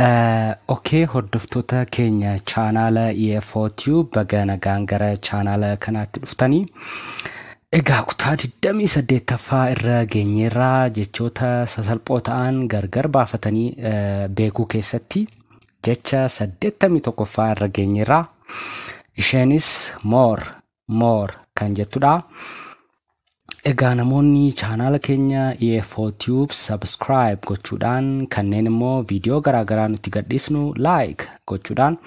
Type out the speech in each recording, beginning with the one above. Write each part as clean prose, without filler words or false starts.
Okay, hordoftoota keenya chaanaala EFOTube baga nagaan gara chaanaala kanaatti dhuftanii. Egaa kutaa 28ffaa irra geenyeerraa jechoota sasalphoo ta'an gargar baafatanii beekuu keessatti jecha 81ffaa irra geenyeerraa. Isheenis more kan jettudha. Egaa namoonni chaanaala keenya EFOTube subscribe gochuudhaan kanneen immoo viidiyoo garaagaraa nutti gadhiisnu like gochuudhaan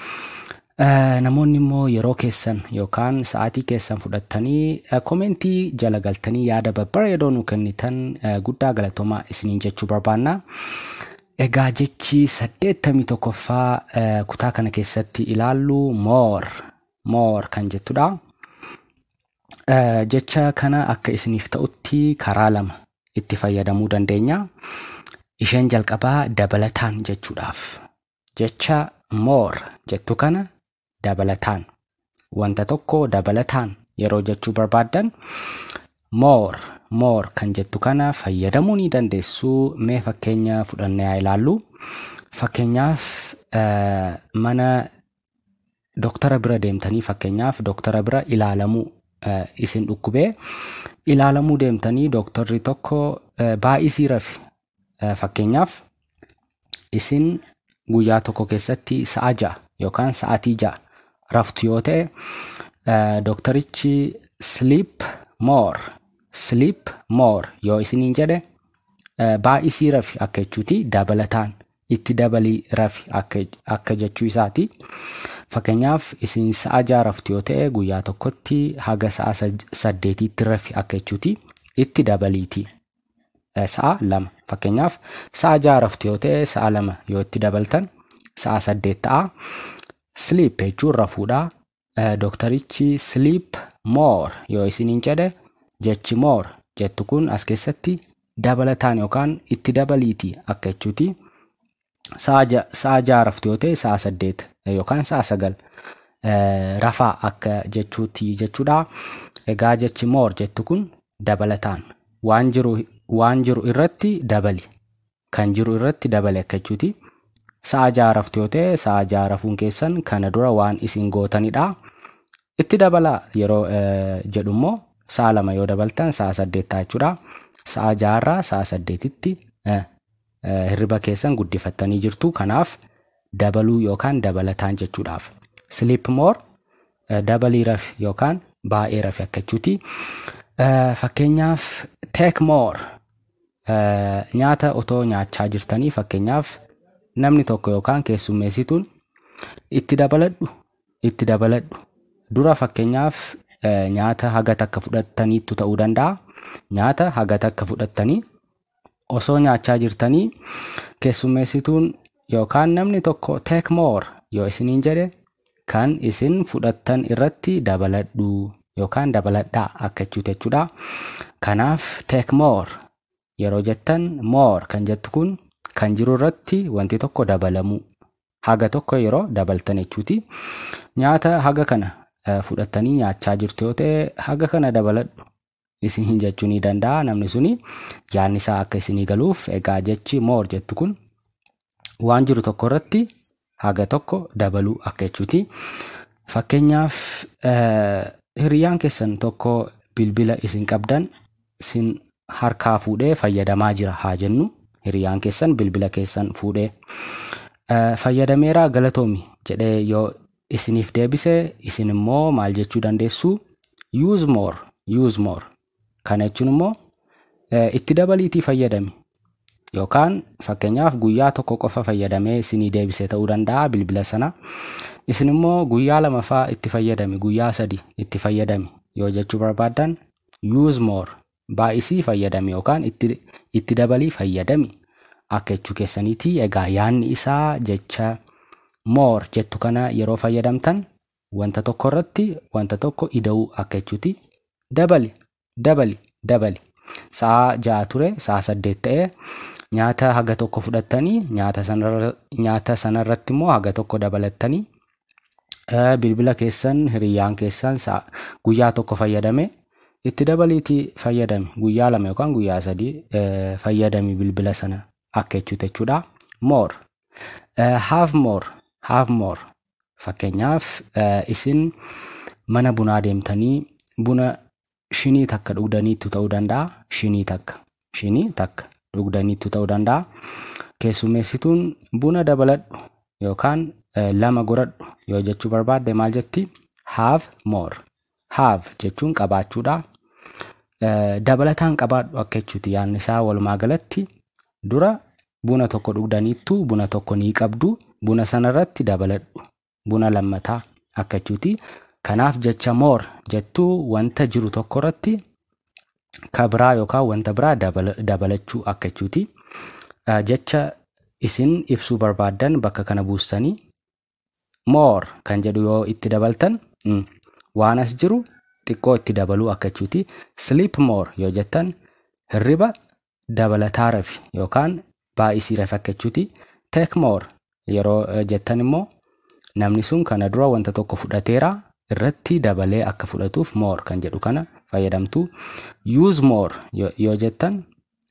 namoonni immoo yeroo keessan yookaan sa'aatii keessan fudhattanii komentii jala galtanii yaada babbareedoo nu kennitan guddaa galatoomaa isiniin jechuu barbaanna. Egaa jechi 81ffaa kutaa kana keessatti ilaallu more kan jettudha. Jecha kana akka isiniif ta'utti karaa lama itti fayyadamuu dandeenya. Isheen jalqabaa dabalataan jechuudhaaf. Jecha more jettu kana dabalataan. Wanta tokko dabalataan yeroo jechuu barbaaddan more kan jettu kana fayyadamuu ni dandeessu. Mee fakkeenya fudhannee haa ilaallu. Fakkeenyaaf mana doktara bira deemtanii fakkeenyaaf doktara bira ilaalamuu isin dhukkubee ilaalamuu deemtanii doktorri tokko baay'isii rafi fakkeenyaaf isin guyyaa tokko keessatti sa'a 6 yookaan sa'aatii 6 raftu yoo ta'e doktorichi sleep more yoo isiniin jedhe baay'isii rafi akka jechuuti dabalataan itti dabalii rafi akka jechuu isaati. Fakkeenyaaf isin sa'a 6 raftu yoo ta'e guyyaa tokkotti haga sa'a 8tti rafi akka jechuuti itti dabaliiti. Sa'a 2 fakkeenyaaf sa'a 6 raftu yoo ta'e sa'a 2 yoo itti dabaltan sa'a 8 ta'a. Sleep jechuun rafuudha. Doktorichi sleep more yoo isiniin jedhe jechi more jettu kun as keessatti dabalataan yookaan itti dabaliiti akka jechuuti. Sa'a 6 raftu yoo ta'e sa'a 8 yookaan sa'a 9 rafaa akka jechuuti jechuudha. Egaa jechi more jettu kun dabalataan waan jiru irratti dabali kan jiru irratti dabali akka jechuuti. Sa'a 6 raftu yoo ta'e sa'a 6 rafuun keessan kana dura waan isin gootanidha. Itti dabala yeroo jedhu immoo sa'a 2 yoo dabaltan sa'a 8 ta'a jechuudha. Sa'a 6 irraa sa'a 8tti hirriba keessan guddifattanii jirtu. Kanaaf dabaluu yookaan dabalataan jechuudhaaf. Sleep more dabalii rafi yookaan baay'ee rafi akka jechuuti. Fakkeenyaaf take more nyaata otoo nyaachaa jirtanii fakkeenyaaf namni tokko yookaan keessummeessituun itti dabaladhu dura fakkeenyaaf nyaata haga takka fudhattaniitu ta'uu danda'a. Nyaata haga takka fudhattanii osoo nyaachaa jirtanii keessummeessituun yookaan namni tokko take more yoo isiniin jedhe kan isin fudhattan irratti dabaladhu yookaan dabaladhaa akka jechuudha. Kanaaf take more yeroo jettan more kan jettu kun kan jiru irratti wanti tokko dabalamu haga tokko yeroo dabaltan jechuuti. Nyaata haga kana fudhattanii nyaachaa jirtu yoo ta'e haga kana dabaladhu isin jechuu ni danda'a namni suni yaadni isaa akka isinii galuuf. Egaa jechi more jettu kun waan jiru tokko irratti haga tokko dabaluu akka jechuuti. Fakkeenyaaf hiriyaan keessan tokko bilbila isin qabdan isin harkaa fuudhee fayyadamaa jira haa jennu. Hiriyaan keessan bilbila keessan fuudhee fayyadameera galatoomi jedhee yoo isiniif deebise isin immoo maal jechuu dandeessu? Use more kana jechuun immoo itti dabaliitii fayyadami yookaan fakkeenyaaf guyyaa tokko qofa fayyadamee isinii deebise ta'uu danda'a bilbila sana. Isin immoo guyyaa 2 fa'aa itti fayyadami guyyaa 3 itti fayyadami yoo jechuu barbaaddan use more baay'isii fayyadami yookaan itti dabalii fayyadami akka jechuu keessaniiti. Egaa yaadni isaa jecha more jettu kana yeroo fayyadamtan wanta tokko irratti wanta tokko ida'uu akka jechuuti. Dabali sa'a 6 ture sa'a 8 ta'e nyaata haga tokko fudhattanii nyaata sanarratti immoo haga tokko dabalattanii bilbila keessan hiriyaan keessan guyyaa tokko fayyadame itti dabaliitii fayyadami guyyaa 2 yookaan guyyaa 3 fayyadami bilbila sana akka jechuudha. More Have more. Fakkeenyaaf isin mana bunaa deemtanii buna shinii takka dhugdaniitu ta'uu danda'a. Shinii takka dhugdaniitu ta'uu danda'a. Keessummeessituun buna dabaladhu yookaan lama godhadhu yoo jechuu barbaadde maal jetti? Have more. Have jechuun qabaachuudha. Dabalataan qabaadhu akka jechuuti yaadni isaa walumaa galatti. Dura buna tokko dhugdaniittu buna tokko ni qabdu. Buna sanarratti dabaladhu. Buna lammataa akka jechuuti. Kanaaf jecha more jettuu wanta jiru tokko irratti ka biraa yookaan wanta biraa dabalachuu akka jechuuti. Jecha isin ibsuu barbaaddan bakka kana buustanii more kan jedhu yoo itti dabaltan waan as jiru xiqqoo itti dabaluu akka jechuuti. Sleep more yoo jettan hirriba dabalataa rafi yookaan baay'isii rafi akka jechuuti. Take more yeroo jettan immoo namni sun kana dura wanta tokko fudhateera irratti dabalee akka fudhatuuf more kan jedhu kana fayyadamtu. Use more yoo jettan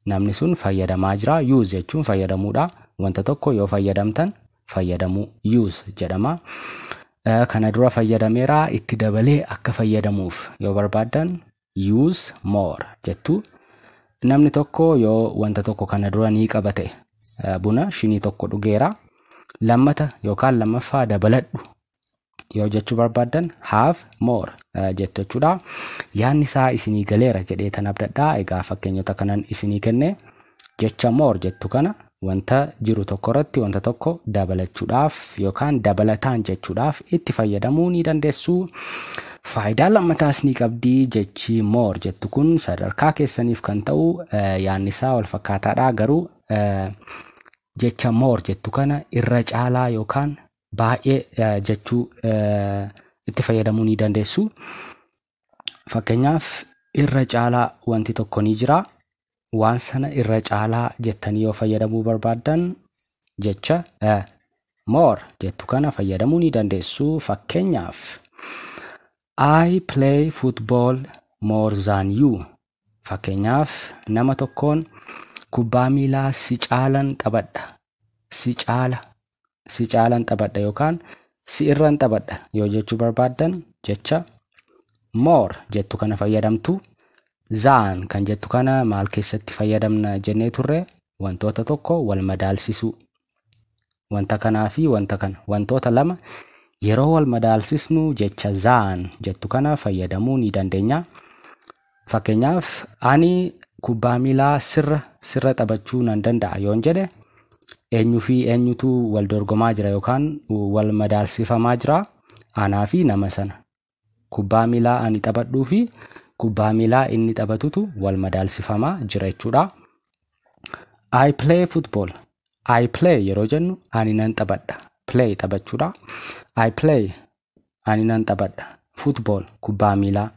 namni sun fayyadamaa jira. Use jechuun fayyadamuudha. Wanta tokko yoo fayyadamtan fayyadamuu use jedhama. Kana dura fayyadameera itti dabalee akka fayyadamuuf yoo barbaaddan use more jettu. Namni tokko yoo wanta tokko kana dura ni qabate buna shinii tokko dhugeera lammata yookaan lammaffaa dabaladhu yoo jechuu barbaaddan have more jettu jechuudha. Yaanni isaa isinii galeera jedhee tan abdadhaa. Egaa fakkeenyota kanan isinii kenne jecha more jettu kana wanta jiru tokko irratti wanta tokko dabalachuudhaaf yookaan dabalataan jechuudhaaf itti fayyadamuu ni dandeessu. Faayidaa lammataas ni qabdi. Jechi more jettu kun sadarkaa keessaniif kan ta'u yaanni isaa wal fakkaataadha. Garuu jecha more jettu kana irra caalaa yookaan baay'ee jechuu itti fayyadamuu ni dandeessu. Fakkeenyaaf irra caalaa wanti tokko ni jira. Waan sana irra caalaa jettanii yoo fayyadamuu barbaaddan jecha more jettu kana fayyadamuu ni dandeessu. Fakkeenyaaf I play football more than you. Fakkeenyaaf nama tokkoon kubbaa miilaa si caalan taphadha. Si caalan taphadha yookaan si irran taphadha yoo jechuu barbaaddan jecha more jettu kana fayyadamtu. Than kan jettu kana maal keessatti fayyadamna jennee turre? Wantoota tokko wal madaalsisuu. Wanta kanaa fi wanta kana wantoota lama yeroo wal madaalsisnu jecha than jettu kana fayyadamuu ni dandeenya. Fakkeenyaaf ani kubbaa miilaa sirra taphachuu nan danda'a yoon jedhe eenyu fi eenyutu wal dorgomaa jira yookaan wal madaalsifamaa jira? Anaa fi nama sana. Kubbaa miilaa ani taphadhuu fi kubbaa miilaa inni taphatutu wal madaalsifamaa jira jechuudha. I play football. I play yeroo jennu ani nan taphadha. Play taphachuudha. I play ani nan taphadha. Football kubbaa miilaa.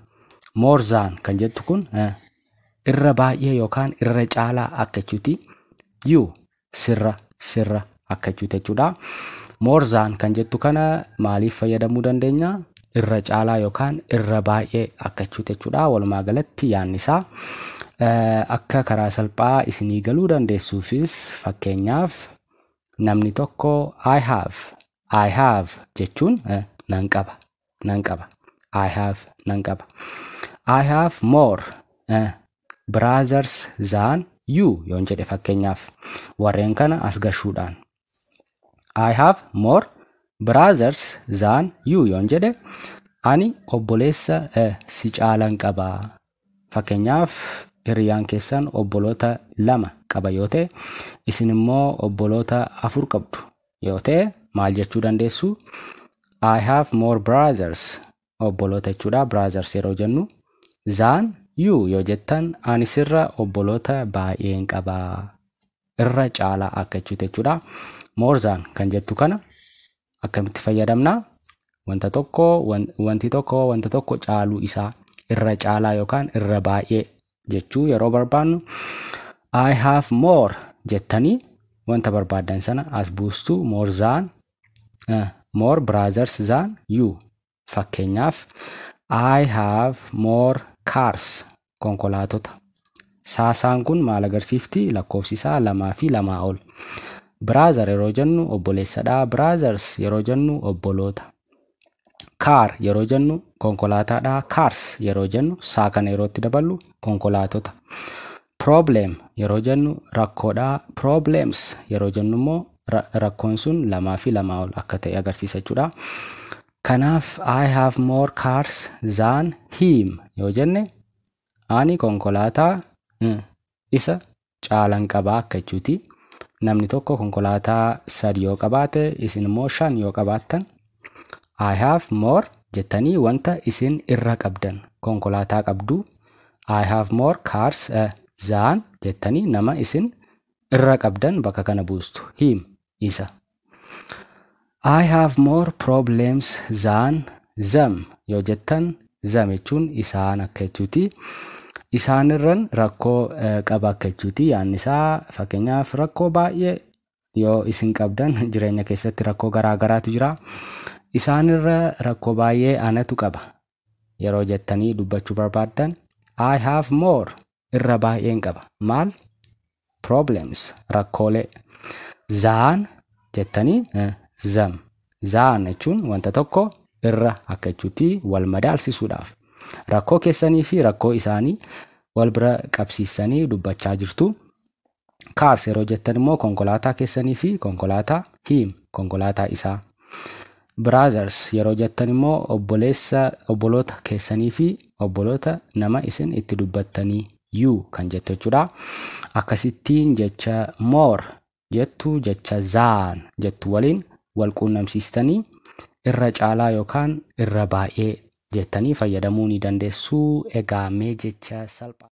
More than kan jettu kun irra baay'ee yookaan irra caalaa akka jechuuti. You sirra akka jechuudha. More than kan jettu kana maaliif fayyadamuu dandeenya? Irra caalaa yookaan irra baay'ee akka jechuudha. Walumaa galatti yaanni isaa akka karaa salphaa isinii galuu dandeessuufis fakkeenyaaf namni tokko I have jechuun nan qaba. I have nan qaba. I have more brothers than you yoon jedhe fakkeenyaaf warreen kana as gashuudhaan I have more brothers than you yoon jedhe ani obboleessa si caalan qaba. Fakkeenyaaf hiriyaan keessan obboloota lama qaba yoo ta'e isin immoo obboloota afur qabdu yoo ta'e maal jechuu dandeessu? I have more brothers obboloota jechuudha. Brothers yeroo jennu than you yoo jettan ani sirra obboloota baay'een qaba. Irra caalaa akka jechuudha. More than kan jettu kana akkamitti fayyadamna? Wanti tokko wanta tokko caaluu isaa irra caalaa yookaan irra baay'ee jechuu yeroo barbaannu I have more jettanii wanta barbaadan sana as buustu. More than more brothers than you. Fakkeenyaaf I have more cars konkolaatota. Saasaan kun maal agarsiifti? Lakkoofsi isaa lamaa fi lamaa ol. Brother yeroo jennu obboleessadha. Brothers yeroo jennu obboloota. Car yeroo jennu konkolaataadha. Cars yeroo jennu saa kana yeroo itti daballu konkolaatota. Problem yeroo jennu rakkoodha. Problems yeroo jennu immoo rakkoon sun lamaa fi lamaa ol akka ta'e agarsiisa jechuudha. Kanaaf I have more cars than him yoo jenne ani konkolaataa isa caalan qaba akka jechuuti. Namni tokko konkolaataa 3 yoo qabaate isin immoo 5 yoo qabaattan I have more jettanii wanta isin irra qabdan konkolaataa qabdu. I have more cars than jettanii nama isin irra qabdan bakka kana buustu. Him isa. I have more problems than them yoo jettan them jechuun isaan akka jechuuti. Isaan irran rakkoo qaba akka jechuuti. Yaanni isaa fakkeenyaaf rakkoo baay'ee yoo isin qabdan jireenya keessatti rakkoo garaagaraatu jira. Isaan irra rakkoo baay'ee anatu qaba yeroo jettanii dubbachuu barbaaddan I have more irra baay'een qaba. Maal? Problems rakkoolee. Than jettanii them. Than jechuun wanta tokko irra akka jechuuti wal madaalsisuudhaaf. Rakkoo keessanii fi rakkoo isaanii wal bira qabsiisanii dubbachaa jirtu. Cars yeroo jettan immoo konkolaataa keessanii fi konkolaataa him konkolaataa isaa. Brothers yeroo jettan immoo obboloota keessanii fi obboloota nama isin itti dubbattanii you kan jettu jechuudha. Akkasittiin jecha more jettu jecha than jettu waliin wal quunnamsiistanii irra caalaa yookaan irra baay'ee jettanii fayyadamuu ni dandeessu. Egaa mee jecha salphaa